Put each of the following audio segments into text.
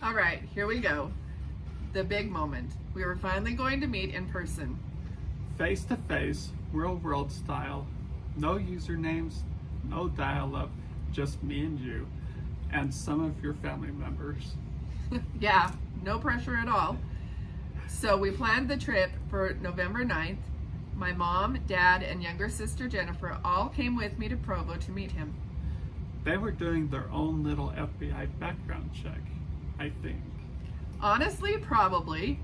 All right, here we go. The big moment. We were finally going to meet in person. Face to face, real world style. No usernames, no dial-up, just me and you, and some of your family members. Yeah, no pressure at all. So we planned the trip for November 9th. My mom, dad, and younger sister Jennifer all came with me to Provo to meet him. They were doing their own little FBI background check, I think. Honestly, probably.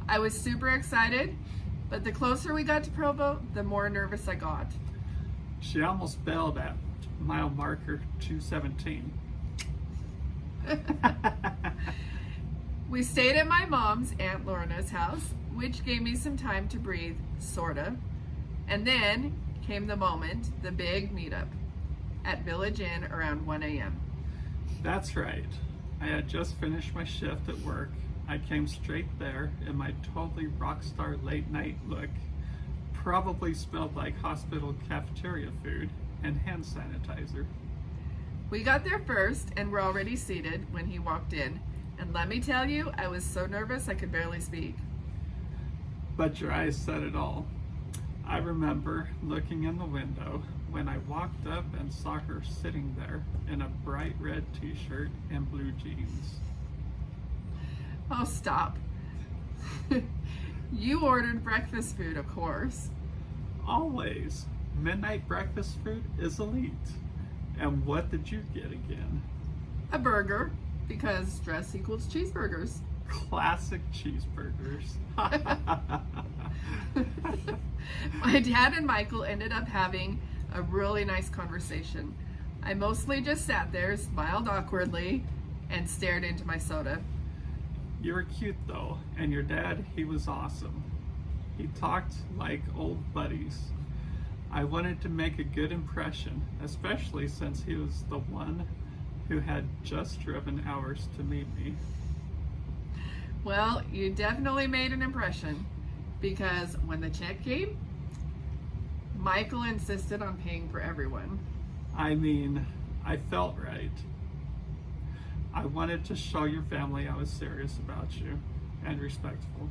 I was super excited, but the closer we got to Provo, the more nervous I got. She almost bailed at mile marker 217. We stayed at my mom's, Aunt Lorna's house, which gave me some time to breathe, sorta. And then came the moment, the big meetup at Village Inn around 1 a.m. That's right. I had just finished my shift at work. I came straight there in my totally rock star late night look. Probably smelled like hospital cafeteria food and hand sanitizer. We got there first and were already seated when he walked in. And let me tell you, I was so nervous I could barely speak. But your eyes said it all. I remember looking in the window when I walked up and saw her sitting there in a bright red t-shirt and blue jeans. Oh, stop. You ordered breakfast food, of course. Always. Midnight breakfast food is elite. And what did you get again? A burger, because dress equals cheeseburgers. Classic cheeseburgers. My dad and Michael ended up having a really nice conversation. I mostly just sat there, smiled awkwardly, and stared into my soda. You were cute though, and your dad, he was awesome. He talked like old buddies. I wanted to make a good impression, especially since he was the one who had just driven hours to meet me. Well, you definitely made an impression, because when the check came, Michael insisted on paying for everyone. I mean, I felt right. I wanted to show your family I was serious about you and respectful.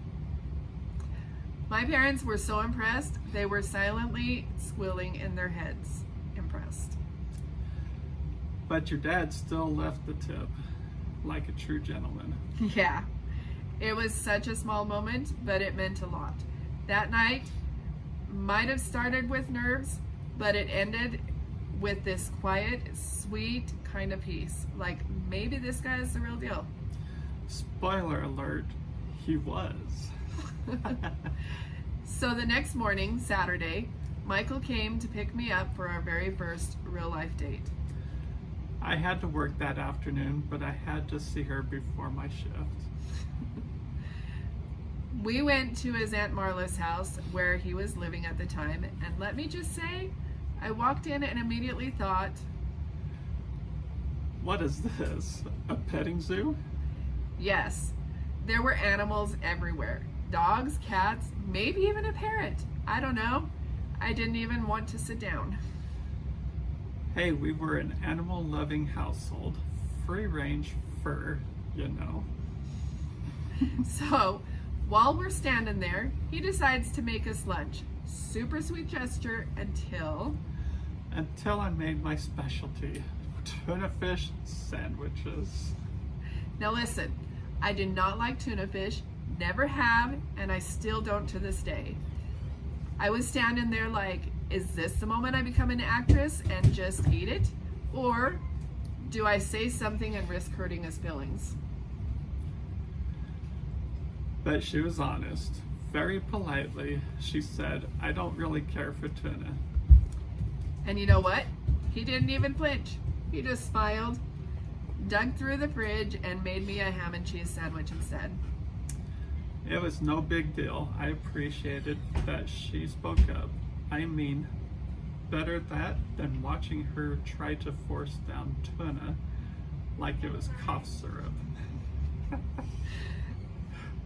My parents were so impressed, they were silently squealing in their heads, impressed. But your dad still left the tip, like a true gentleman. Yeah, it was such a small moment, but it meant a lot. That night might have started with nerves, but it ended with this quiet, sweet kind of peace. Like, maybe this guy is the real deal. Spoiler alert, he was. So the next morning, Saturday, Michael came to pick me up for our very first real life date. I had to work that afternoon, but I had to see her before my shift. We went to his Aunt Marla's house where he was living at the time, and let me just say, I walked in and immediately thought, what is this? A petting zoo? yes, there were animals everywhere. Dogs, cats, maybe even a parrot. I don't know. I didn't even want to sit down. Hey, we were an animal-loving household. Free-range fur, you know. So, while we're standing there, he decides to make us lunch. Super sweet gesture until I made my specialty, tuna fish sandwiches. Now listen, I do not like tuna fish, never have, and I still don't to this day. I was standing there like, is this the moment I become an actress and just eat it? Or do I say something and risk hurting his feelings? But she was honest. Very politely, she said, I don't really care for tuna. And you know what? He didn't even flinch. He just smiled, dug through the fridge, and made me a ham and cheese sandwich instead. It was no big deal. I appreciated that she spoke up. I mean, better that than watching her try to force down tuna like it was cough syrup.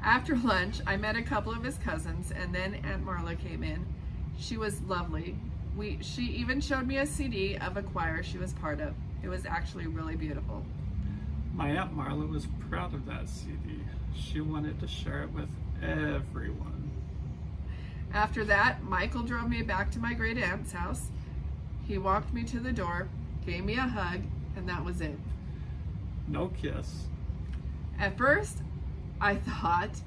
After lunch, I met a couple of his cousins, and then Aunt Marla came in. She was lovely. She even showed me a CD of a choir she was part of. It was actually really beautiful. My Aunt Marla was proud of that CD. She wanted to share it with everyone. After that, Michael drove me back to my great aunt's house. He walked me to the door, gave me a hug, and that was it. No kiss. At first, I thought,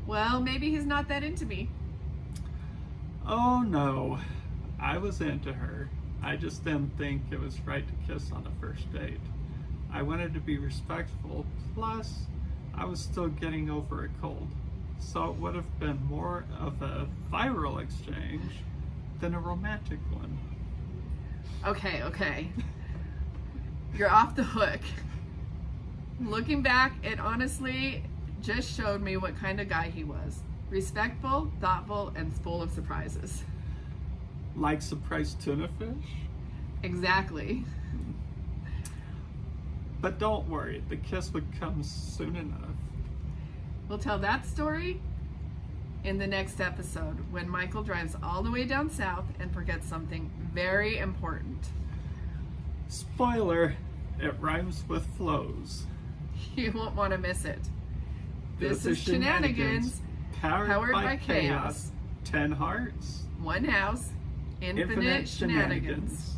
well, maybe he's not that into me. Oh no, I was into her. I just didn't think it was right to kiss on the first date. I wanted to be respectful, plus I was still getting over a cold. So it would have been more of a viral exchange than a romantic one. Okay. You're off the hook. Looking back, it honestly just showed me what kind of guy he was. Respectful, thoughtful, and full of surprises. Like surprised tuna fish? Exactly. But don't worry, the kiss would come soon enough. We'll tell that story in the next episode when Michael drives all the way down south and forgets something very important. Spoiler, it rhymes with flows. You won't want to miss it. This is Shenanigans, powered by chaos. 10 hearts. One house, infinite shenanigans.